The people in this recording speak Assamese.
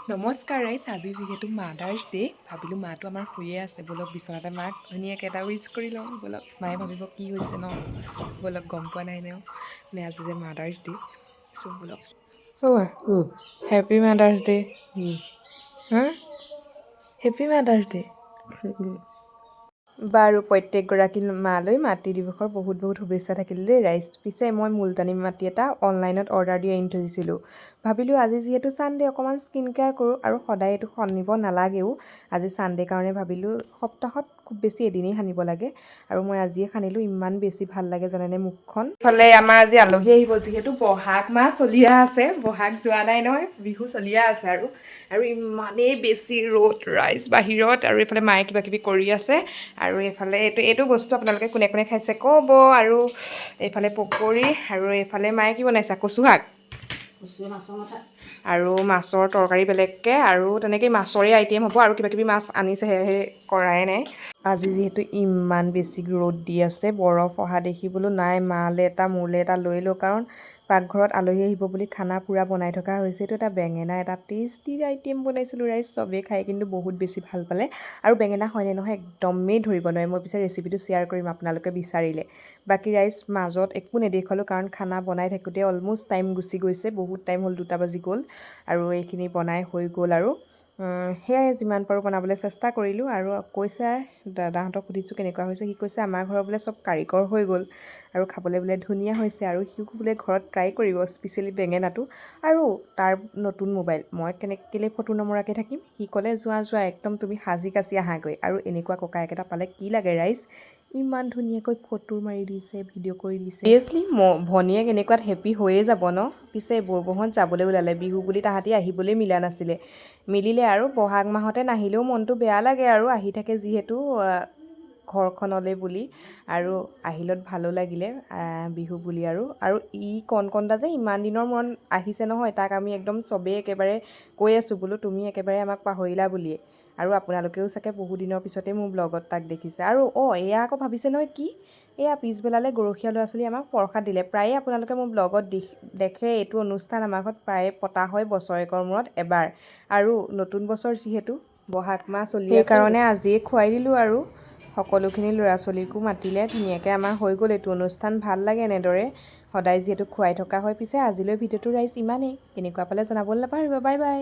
নমস্কাৰ ৰাইজ, আজি যিহেতু মাদাৰ্ছ ডে ভাবিলোঁ মাটো আমাৰ শুয়ে আছে, ব'লক বিচনাতে মাক ধুনীয়াকৈ এটা উইচ কৰি লওঁ। ব'লক, মায়ে ভাবিব কি হৈছে ন, ব'লক গম পোৱা নাই নেও নে আজি যে মাদাৰ্ছ ডে। চ' ব'লক হেপী মাদাৰ্ছ ডে। হা, হেপী মাদাৰ্ছ ডে। বাৰু প্ৰত্যেকগৰাকী মালৈ মাতৃ দিৱসৰ বহুত বহুত শুভেচ্ছা থাকিল দেই ৰাইজ। পিছে মই মুলতানী মাটি এটা অনলাইনত অৰ্ডাৰ দি আনি থৈ দিছিলোঁ। ভাবিলোঁ আজি যিহেতু ছানডে অকণমান স্কিন কেয়াৰ কৰোঁ, আৰু সদায় এইটো সানিব নালাগেও। আজি ছানডে কাৰণে ভাবিলোঁ সপ্তাহত খুব বেছি এদিনেই সানিব লাগে, আৰু মই আজিয়ে সানিলোঁ। ইমান বেছি ভাল লাগে জানেনে মুখখন। ইফালে আমাৰ আজি আলহী আহিব, যিহেতু বহাগ মাহ চলিয়া আছে, বহাগ যোৱা নাই নহয়, বিহু চলিয়া আছে আৰু ইমানেই বেছি ৰ'দ ৰাইজ বাহিৰত, আৰু এইফালে মায়ে কিবা কিবি কৰি আছে। আৰু এইফালে এইটো বস্তু আপোনালোকে কোনে কোনে খাইছে ক'ব। আৰু এইফালে পকৰী, আৰু এইফালে মায়ে কি বনাইছে, কচু শাক আৰু মাছৰ তৰকাৰী বেলেগকৈ, আৰু তেনেকেই মাছৰে আইটেম হ'ব, আৰু কিবা কিবি মাছ আনিছেহে, সেই কৰাই নাই। আজি যিহেতু ইমান বেছি ৰ'দ দি আছে, বৰফ অহা দেখিবলৈ নাই। মালে এটা মোলে এটা লৈ লওঁ, কাৰণ পাকঘৰত আলহী আহিব বুলি খানা পূৰা বনাই থকা হৈছে। এইটো এটা বেঙেনা, এটা টেষ্টি আইটেম বনাইছিলোঁ ৰাইজ। চবেই খাই কিন্তু বহুত বেছি ভাল পালে, আৰু বেঙেনা হয়নে নহয় একদমেই ধৰিব নোৱাৰে। মই পিছে ৰেচিপিটো শ্বেয়াৰ কৰিম আপোনালোকে বিচাৰিলে। বাকী ৰাইজ মাজত একো নেদেখালোঁ, কাৰণ খানা বনাই থাকোঁতে অলম'ষ্ট টাইম গুচি গৈছে, বহুত টাইম হ'ল, 2টা বাজি গ'ল। আৰু এইখিনি বনাই হৈ গ'ল, আৰু সেয়াই যিমান পাৰোঁ বনাবলৈ চেষ্টা কৰিলোঁ। আৰু কৈছে, দাদাহঁতক সুধিছোঁ কেনেকুৱা হৈছে, সি কৈছে আমাৰ ঘৰৰ বোলে চব কাৰিকৰ হৈ গ'ল, আৰু খাবলৈ বোলে ধুনীয়া হৈছে, আৰু সিও বোলে ঘৰত ট্ৰাই কৰিব, স্পেচিয়েলি বেঙেনাটো। আৰু তাৰ নতুন মোবাইল, মই কেলৈ ফটো নমৰাকৈ থাকিম। সি ক'লে যোৱা একদম তুমি সাজি কাচি আহাগৈ, আৰু এনেকুৱা ককায়েক এটা পালে কি লাগে ৰাইজ। ইমান ধুনীয়াকৈ ফটো মাৰি দিছে, ভিডিঅ' কৰি দিছে। অভিয়াছলি ভনীয়েক এনেকুৱাত হেপ্পী হৈয়ে যাব ন। পিছে বৰবহত যাবলৈ ওলালে, বিহু বুলি তাহাঁতি আহিবলৈ মিলা নাছিলে, মিলিলে। আৰু বহাগ মাহতে নাহিলেও মনটো বেয়া লাগে, আৰু আহি থাকে যিহেতু ঘৰখনলৈ বুলি, আৰু আহিলত ভালো লাগিলে বিহু বুলি। আৰু ই কণকণটা যে ইমান দিনৰ মূৰত আহিছে নহয়, তাক আমি একদম চবেই একেবাৰে কৈ আছোঁ বোলো তুমি একেবাৰে আমাক পাহৰিলা বুলিয়ে। আৰু আপোনালোকেও চাগে বহু দিনৰ পিছতে মোৰ ব্লগত তাক দেখিছে। আৰু এয়া আকৌ ভাবিছে নহয় কি, এয়া পিছবেলালৈ গৰখীয়া ল'ৰা ছোৱালী আমাক প্ৰসাদ দিলে। প্ৰায়ে আপোনালোকে মোৰ ব্লগত দেখে, এইটো অনুষ্ঠান আমাৰ ঘৰত প্ৰায়ে পতা হয় বছৰেকৰ মূৰত এবাৰ। আৰু নতুন বছৰ যিহেতু বহাগ মাহ চলি আছে, সেইকাৰণে আজিয়ে খুৱাই দিলোঁ। আৰু সকলোখিনি ল'ৰা ছোৱালীকো মাতিলে, ধুনীয়াকৈ আমাৰ হৈ গ'ল এইটো অনুষ্ঠান। ভাল লাগে এনেদৰে সদায় যিহেতু খুৱাই থকা হয়। পিছে আজিলৈ ভিডিঅ'টো ৰাইজ ইমানেই, কেনেকুৱা পালে জনাবলৈ নাপাহৰিব। Bye bye.